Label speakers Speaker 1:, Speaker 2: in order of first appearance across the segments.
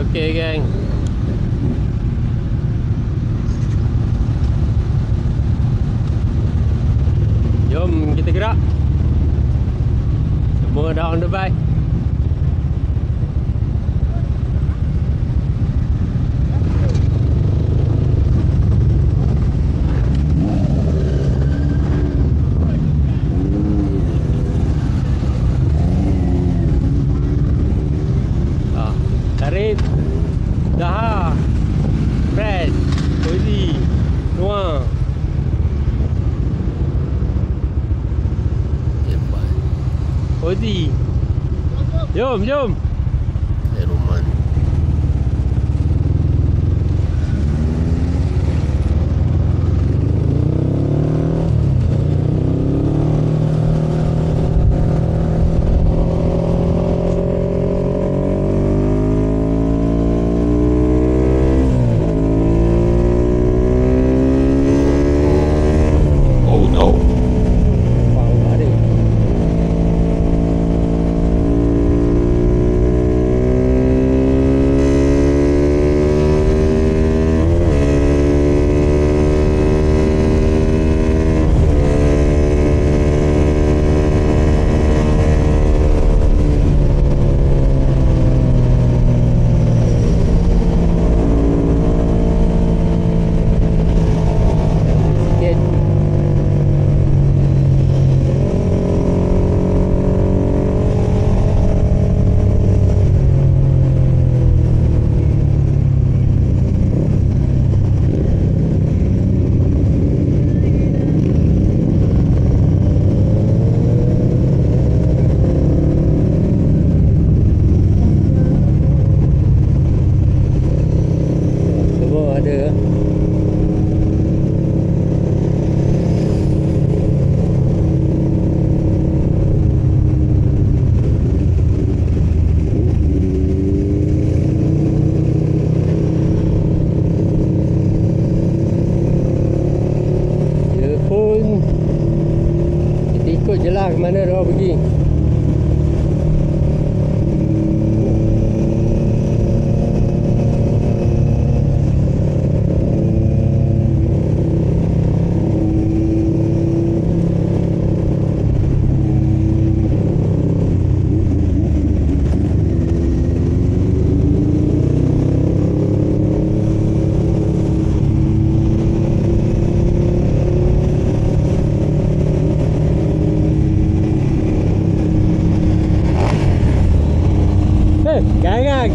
Speaker 1: Okey geng. Jom kita gerak. Semua dah on the bike. Karib, Daha, Fred, Cozy, Noah. Cozy. Jom, jom.
Speaker 2: Roman. Ikut je lah ke mana dia pergi. Gang.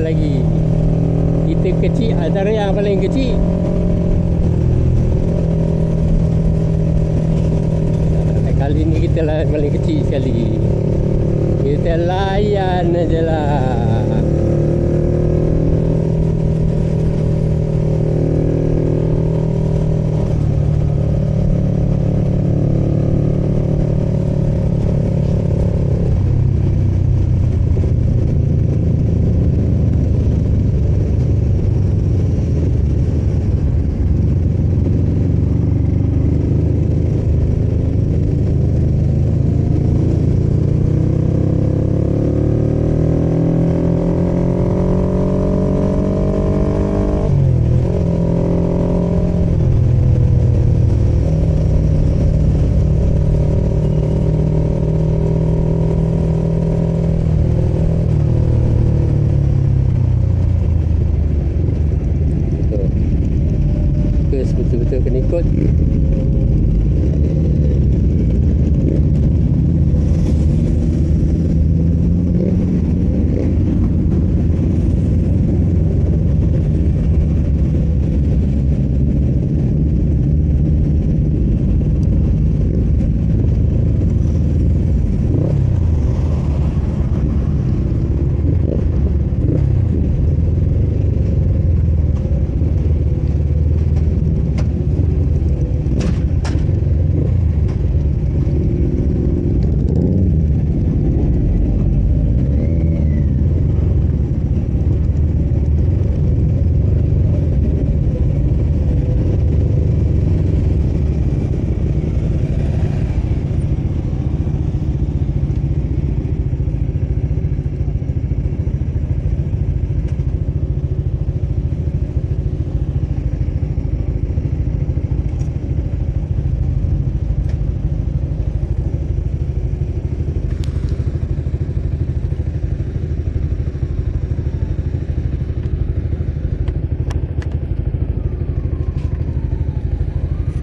Speaker 2: lagi. Kita kecil, antara yang paling kecil. Kali ni kita lah paling kecil sekali. Kita layan aje lah. Betul-betul kena ikut.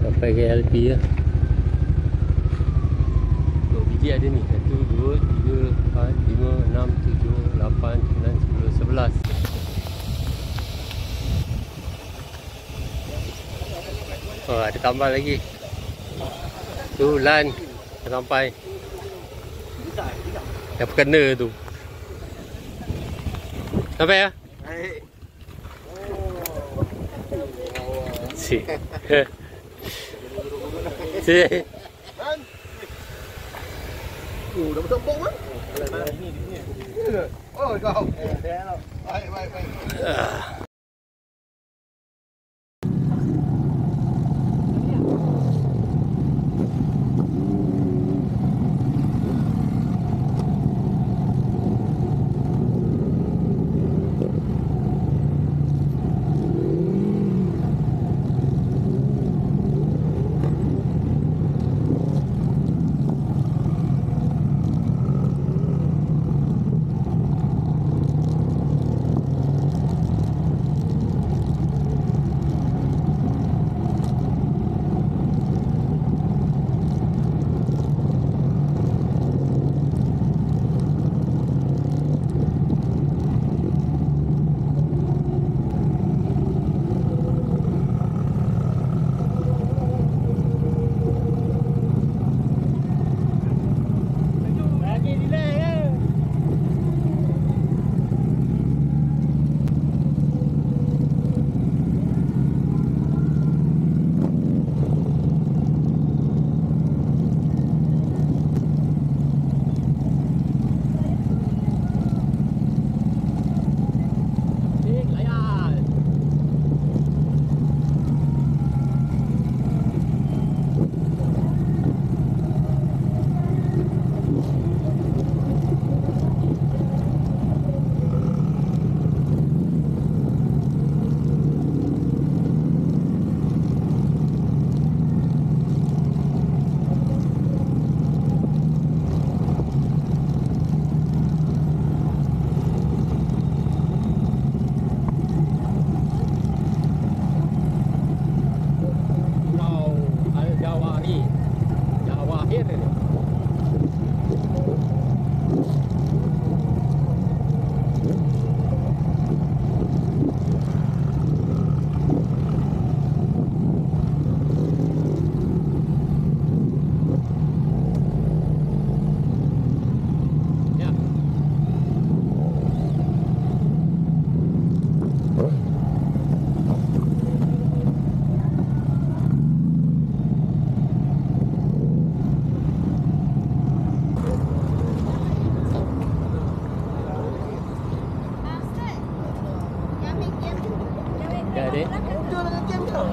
Speaker 2: Sampai ke LP lah. 2 biji ada ni. 1, 2, 3, 4, 5, 6, 7, 8, 9, 10, 11. Oh, ada tambah lagi. Tu lan dah sampai. Dah kena tu. Sampai ya? Si. Si.
Speaker 3: Dah betul bong kan? Oh, kau. Baik, baik, baik.
Speaker 2: Ya, Dek.
Speaker 3: Muncul dengan kem kau.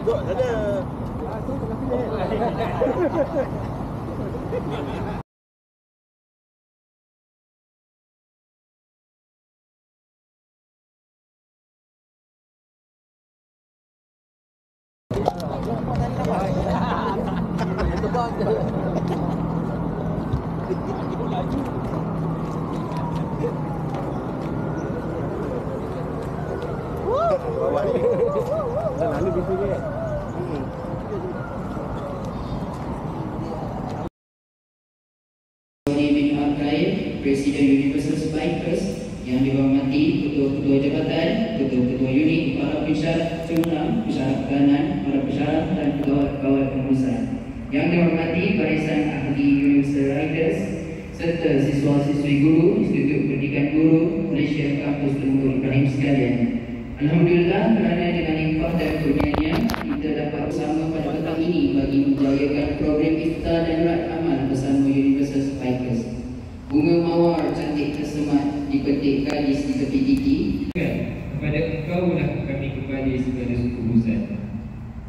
Speaker 3: Duk ada. Lalu gitu je.
Speaker 4: Bin Al-Qaid, Presiden Universal Bikers yang dihormati ketua-ketua jabatan, ketua-ketua unit, para pesyarat jumlah, pesyarat kanan, para pesyarat dan kawal pengurusan. Yang dihormati barisan ahli Universal Riders serta siswa-siswi guru Institut Pendidikan Guru Malaysia Kampus Tengku Ibrahim sekalian. Alhamdulillah kerana dengan limpah dan kurnianya kita dapat bersama pada petang ini bagi menjayakan program iftar dan rat amal bersama Universal Bikers. Bunga mawar cantik tersemat dipetik gadis di tepi titi.
Speaker 5: Kepada engkau lah kami kembali segala urusan.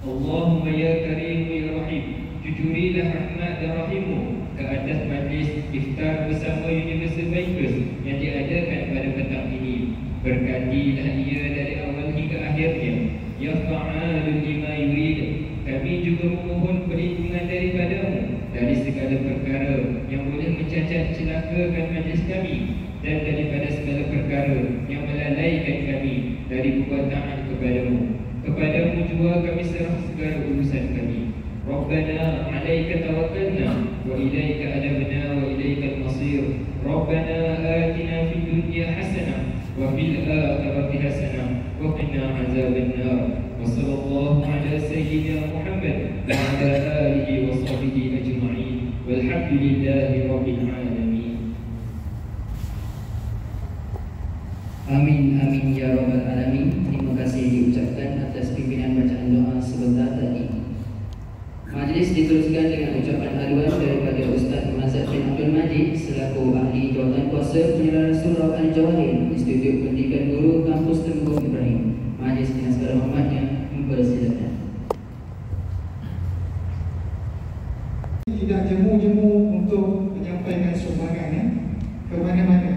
Speaker 5: Allahumma ya karim ya rahim, jujurilah rahmat dan rahimmu ke atas majlis iftar bersama Universal Bikers yang diadakan pada petang ini. Berkatilah ia dari awal hingga akhirnya. Ya fa'alul lima yurid. Kami juga memohon perlindungan daripadamu dari segala perkara yang boleh mencacat celakakan majlis kami dan daripada segala perkara yang melalaikan kami dari berbuat taat kepadamu. Kepadamu juga kami serah segala urusan kami. Rabbana alaika tawakkalna wa ilaika anabna wa ilaika al-masir. Rabbana atina fid dunya hasanah wa fil akhirati hasanah wa qina azaban nar. Wa sallallahu ala sayyidina Muhammad wa ala alihi wa sahbihi ajma'in. Walhamdulillahi rabbil alamin.
Speaker 4: Amin amin ya rabbal alamin. Terima kasih diucapkan atas pimpinan bacaan doa sebentar tadi. Majlis diteruskan dengan ucapan haluan daripada Ustaz Mazhab bin Abdul Majid selaku ahli jawatan kuasa penyerahan surah Al-Jawahir Institut Pendidikan Guru Kampus Tengku Ibrahim. Majlis dengan segala hormatnya mempersilakan.
Speaker 6: Tidak jemu-jemu untuk menyampaikan sumbangan ke mana-mana.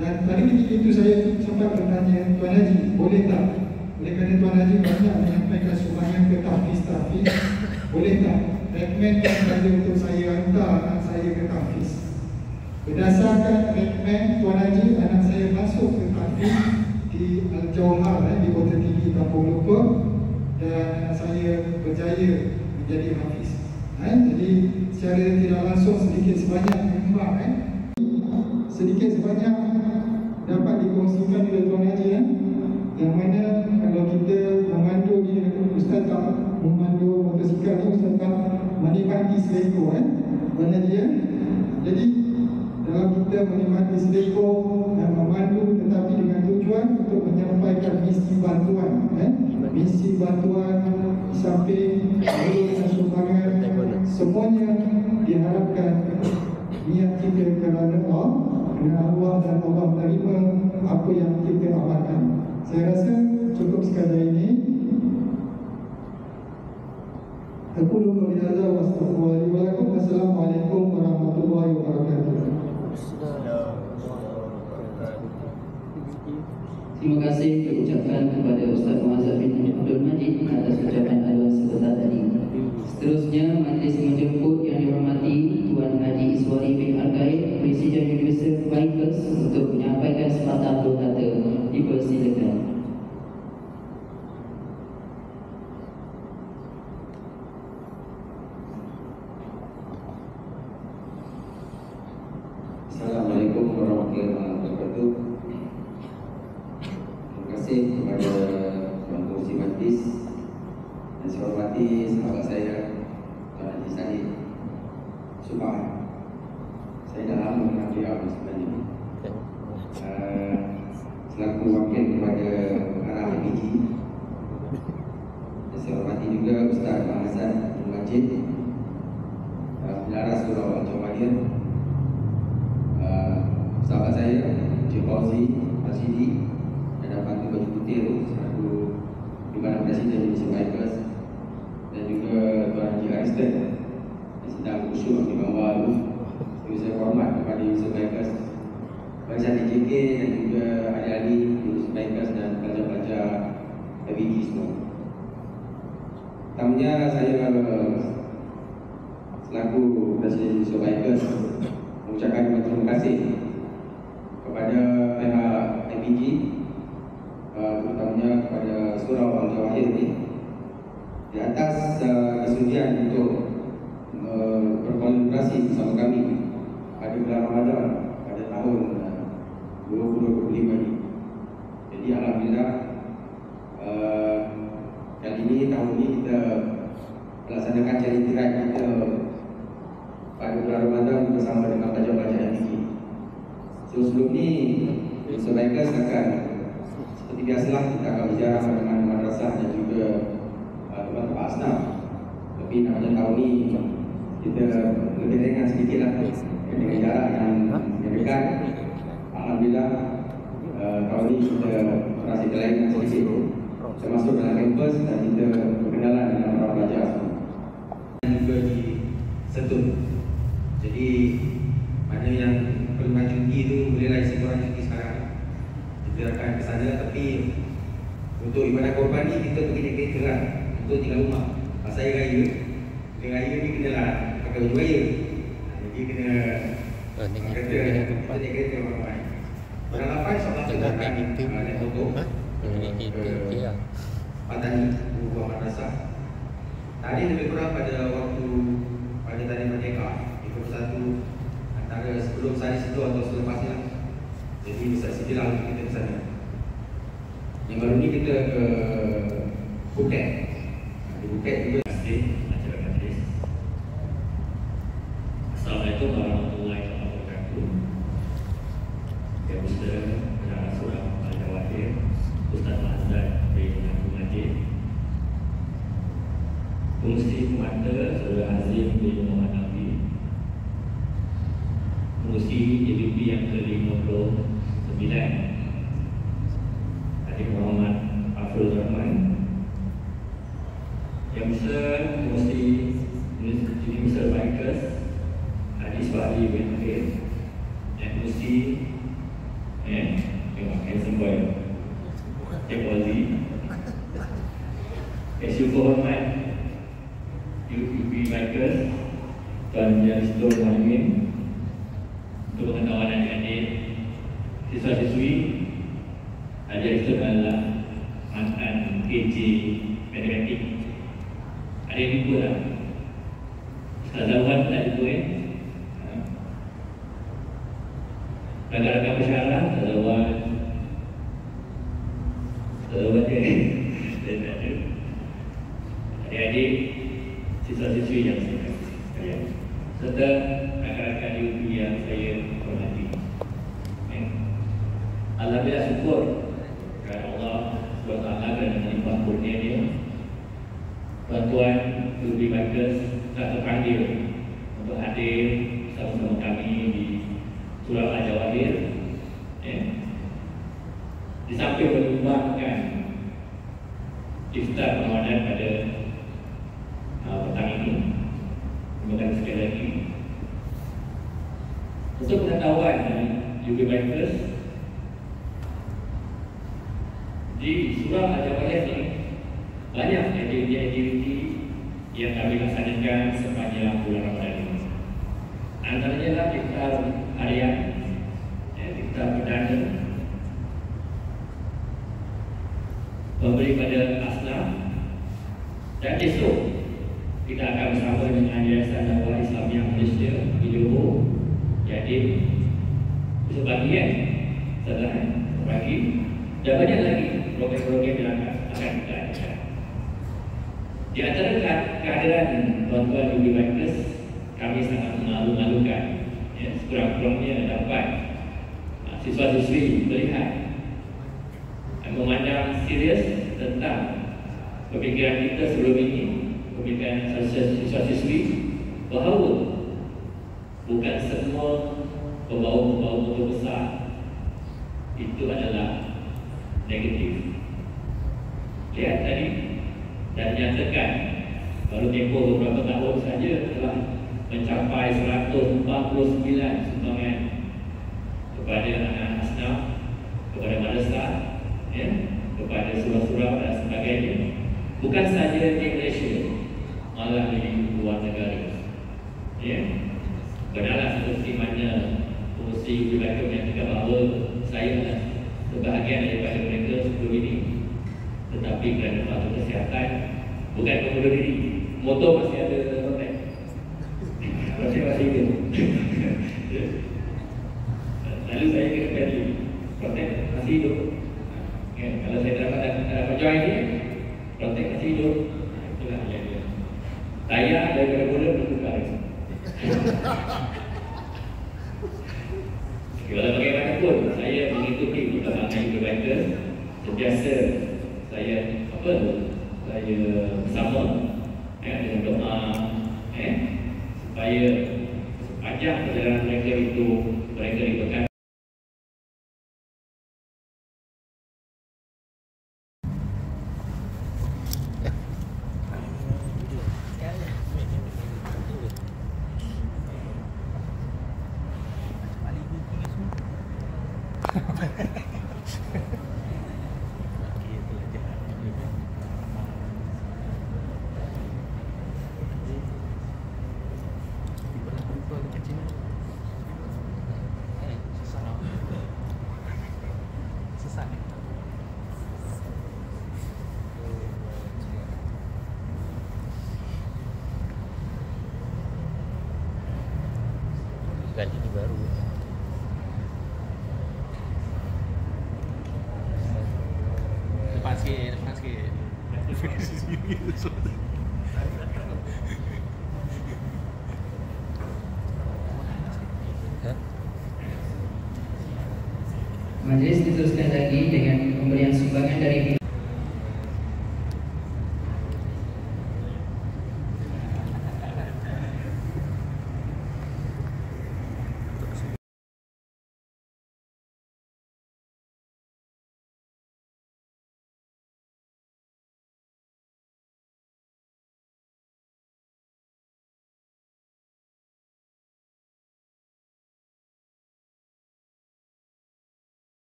Speaker 6: Dan tadi itu saya sempat bertanya Tuan Haji, boleh tak? Oleh kerana Tuan Haji banyak menyampaikan sumbangan ke tahfiz-tahfiz, boleh tak recommendkan saja untuk saya hantar anak saya ke tahfiz? Berdasarkan recommend Tuan Haji, anak saya masuk ke tahfiz di Al-Jawhar di Kota Tinggi Kampung Lupa dan anak saya berjaya menjadi hafiz. Jadi secara tidak langsung sedikit sebanyak menyumbang sedikit sebanyak dapat dikongsikan oleh Tuan Haji yang mana kalau kita memandu ni, Ustaz tak memandu motosikal ni, Ustaz tak menikmati seleko Tuan Haji Jadi dalam kita menikmati seleko dan memandu tetapi dengan tujuan untuk menyampaikan misi bantuan misi bantuan di samping dan sumbangan, semuanya diharapkan niat kita kerana Allah dan Allah menerima apa yang kita amalkan. Saya rasa cukup sekadar ini. Aqulu qawli hadza wa astaghfirullahi wa lakum. Wassalamualaikum warahmatullahi wabarakatuh.
Speaker 4: Terima kasih diucapkan kepada Ustaz Mazhab bin Abdul Majid atas ucapan haluan sebentar tadi. Seterusnya majlis menjemput yang dihormati Tuan Haji Iswari bin Al-Qaid, Presiden Universal Bikers untuk menyampaikan sepatah dua kata. Dipersilakan.
Speaker 7: Assalamualaikum warahmatullahi wabarakatuh. Terima kasih kepada Tuan Pengerusi Majlis dan saya hormati sahabat saya Tuan Haji Salih Subhan. Saya dah lama kenal beliau sebenarnya. Selaku wakil kepada arah HPG. Dan saya hormati juga Ustaz Hasan bin Majid, Pelaras Surau Al-Jawahir, sahabat saya Encik Fauzi Masidi dan Pantu Baju Putih tu selaku Dimana Presiden Malaysia Bikers, dan juga Tuan Haji Ariston yang sedang khusyuk di bawah tu. Saya hormat kepada Malaysia Bikers, barisan DJK dan juga adik-adik Malaysia Bikers dan pelajar-pelajar FBG semua. Pertamanya saya selaku Presiden Malaysia Bikers mengucapkan terima kasih kepada pihak FBG, terutamanya kepada Surau Al-Jawahir ini di atas kesudian untuk berkolaborasi bersama kami pada bulan Ramadan pada tahun 2025 ini. Jadi alhamdulillah kali ini, tahun ini kita melaksanakan charity ride kita pada bulan Ramadan bersama dengan pelajar-pelajar FBG. So sebelum ni Malaysia Bikers akan seperti biasalah kita akan berziarah pada madrasah dan juga tempat-tempat asnaf. Tapi namanya tahun ni kita lebih ringan sedikit lah dengan jarak yang dekat. Alhamdulillah tahun ni kita merasa kelainan sedikit. Kita masuk dalam kampus dan kita berkenalan dengan para pelajar dan juga di Sentul. Jadi mana yang perlukan cuti tu bolehlah isi korang cuti sekarang. Kita akan ke sana, tapi untuk ibadah korban ni kita pergi naik kereta lah untuk tinggal rumah. Pasal hari raya ni kena lah pakai baju raya. Jadi kena kita naik kereta ramai. Pada 8 insyaAllah kita akan naik motor ke Patani, buah madrasah. Tadi lebih kurang pada waktu pada tadi Merdeka 21 antara sebelum sehari sebelum atau selepasnya. Jadi bisa sedialah untuk kita ke sana. Yang baru ni kita ke Phuket. Di Phuket juga.
Speaker 8: Terima kasih masyarakat Malaysia. Assalamualaikum warahmatullahi wabarakatuh. Yang Ustaz Pengarah Surau Al-Jawahir, Ustaz Mazlan bin Abdul Majid, Pengurusi Pemata Saudara Azim bin Muhammad Nabi, Pengurusi JBP yang ke-59 Adik Muhammad Afrul Rahman, Yang Besar Pengurusi Malaysia Bikers Adik Iswari bin Akhir, Yang Pengurusi handsome boy Yang Wazi, Yang Syukur Hormat UB Bikers Tuan Jalistor Muhammad, untuk pengetahuan adik-adik siswa-siswi, adik Ustaz adalah mantan KJ Matematik. Ada yang lupa lah Ustaz Zawan tak lupa rakan-rakan pensyarah Ustaz Zawan dia tak ada. Adik-adik siswa-siswi yang saya kasih sekalian, serta rakan-rakan UB yang saya hormati. Alhamdulillah, syukur kepada Allah SWT kerana limpah kurnia dia. Tuan-tuan UB Bikers telah terpanggil untuk hadir bersama-sama kami di Surau Al-Jawahir. Di samping menyumbangkan iftar Ramadan pada petang ini, terima kasih sekali lagi. Untuk pengetahuan UB Bikers, di Surau Al-Jawahir ini banyak aktiviti yang kami laksanakan sepanjang bulan Ramadan ini. Antaranya lah iftar harian, iftar perdana, memberi pada asnaf, dan esok kita akan bersama dengan Yayasan Dakwah Islamiah Malaysia di Johor. Jadi besok pagi setelah pagi, dan banyak lagi program-program yang akan kita adakan. Di antara kehadiran tuan-tuan UB Bikers, kami sangat mengalu-alukan sekurang-kurangnya dapat siswa-siswi melihat memandang serius tentang pemikiran kita sebelum ini, pemikiran siswa-siswi, bahawa bukan semua pembawa-pembawa motor besar itu adalah negatif. Lihat tadi dan nyatakan baru tempoh beberapa tahun saja telah mencapai 149 sumbangan kepada anak asnaf, kepada madrasah, ya, kepada surau-surau dan sebagainya. Bukan saja di Malaysia, malah di luar negara. Ya, benarlah seperti mana Pengerusi Pribadi menyatakan bahawa saya adalah sebahagian daripada mereka sebelum ini, tetapi kerana faktor kesihatan bukan membunuh diri. Motor masih ada kontak, masih hidup. Lalu saya kena value kontak masih hidup. Ya, kalau saya dapat join ni, kontak masih hidup. Itulah yang dia. Saya daripada mula bertukar. Walau bagaimanapun, saya mengikuti perkembangan Eurobikers. Sentiasa saya bersama dengan doa supaya sepanjang perjalanan mereka itu mereka diberkati.
Speaker 1: Kali ini baru.
Speaker 3: Depan sikit, depan sikit.
Speaker 4: Majlis diteruskan lagi dengan pemberian sumbangan dari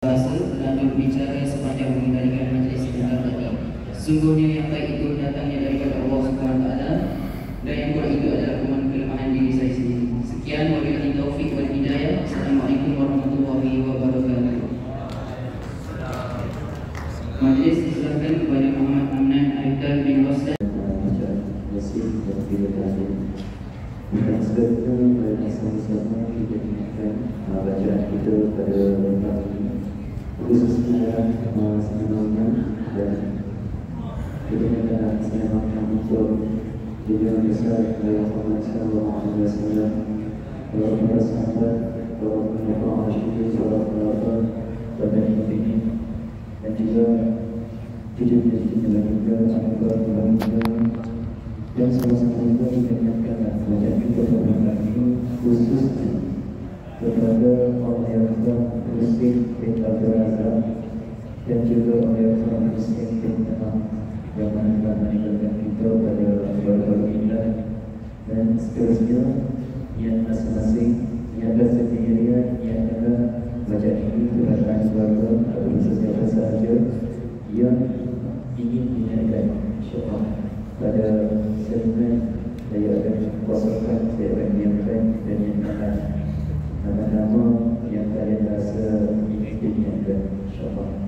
Speaker 4: bahasa dan berbicara sepanjang mengendalikan majlis sebentar tadi. Sungguhnya yang baik itu datangnya daripada Allah Subhanahu Wa Taala dan yang buruk itu adalah kelemahan diri saya sendiri. Sekian, wabillahi taufik wal hidayah. Assalamualaikum warahmatullahi wabarakatuh. Majlis diserahkan kepada Muhammad Amnan Aidal bin Rosdan.
Speaker 9: Dan sebenarnya pada sama-sama kita ingatkan bacaan kita pada lepas ini, khususnya sebenarnya dan kita akan senantiasa untuk tujuan besar dari Muhammad Sallallahu Alaihi Wasallam, para sahabat, para penguasa Rasul, para penguasa dan ini, dan juga tujuan juga agar kita dan sama-sama juga kita ingatkan bacaan kita pada ini khususnya kepada orang yang Muslim bin Abdul Razak dan juga orang Muslim bin Ahmad yang mana telah meninggalkan kita pada baru-baru ini, dan seterusnya yang masing-masing yang bersendirian yang adalah bacaan ini kepada keluarga atau sesiapa sahaja yang ingin diingatkan, insyaAllah pada segmen saya akan kosongkan, saya akan diamkan dan yang akan nama-nama yang kalian rasa ingin diingatkan, insyaAllah.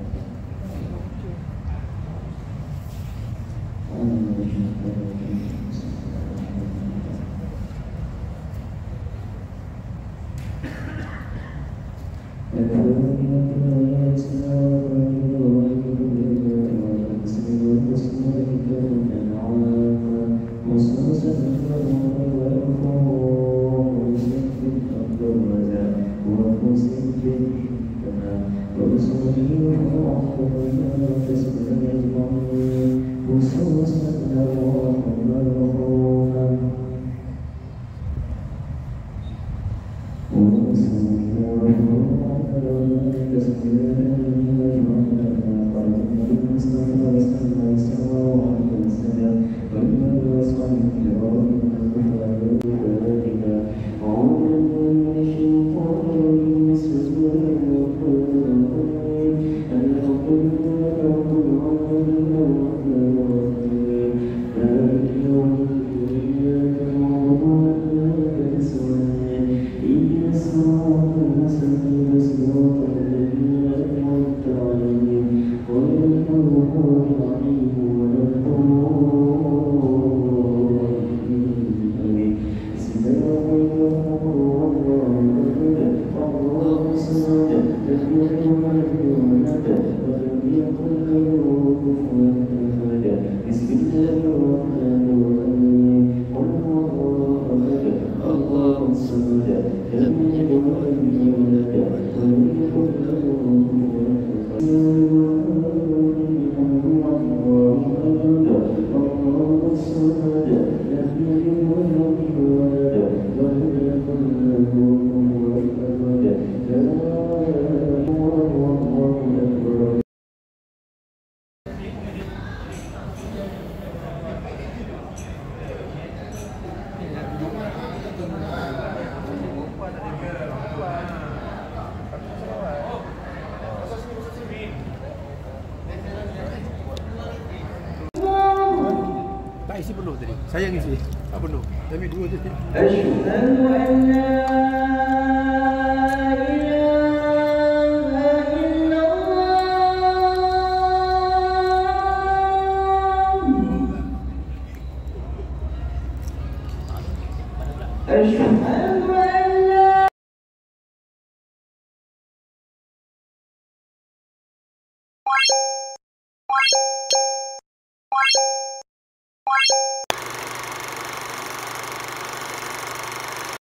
Speaker 3: Tak isi penuh tadi. Saya yang isi. Tak penuh. Saya ambil dua je.
Speaker 9: Asyhadu an la ilaha illallah. Asyhadu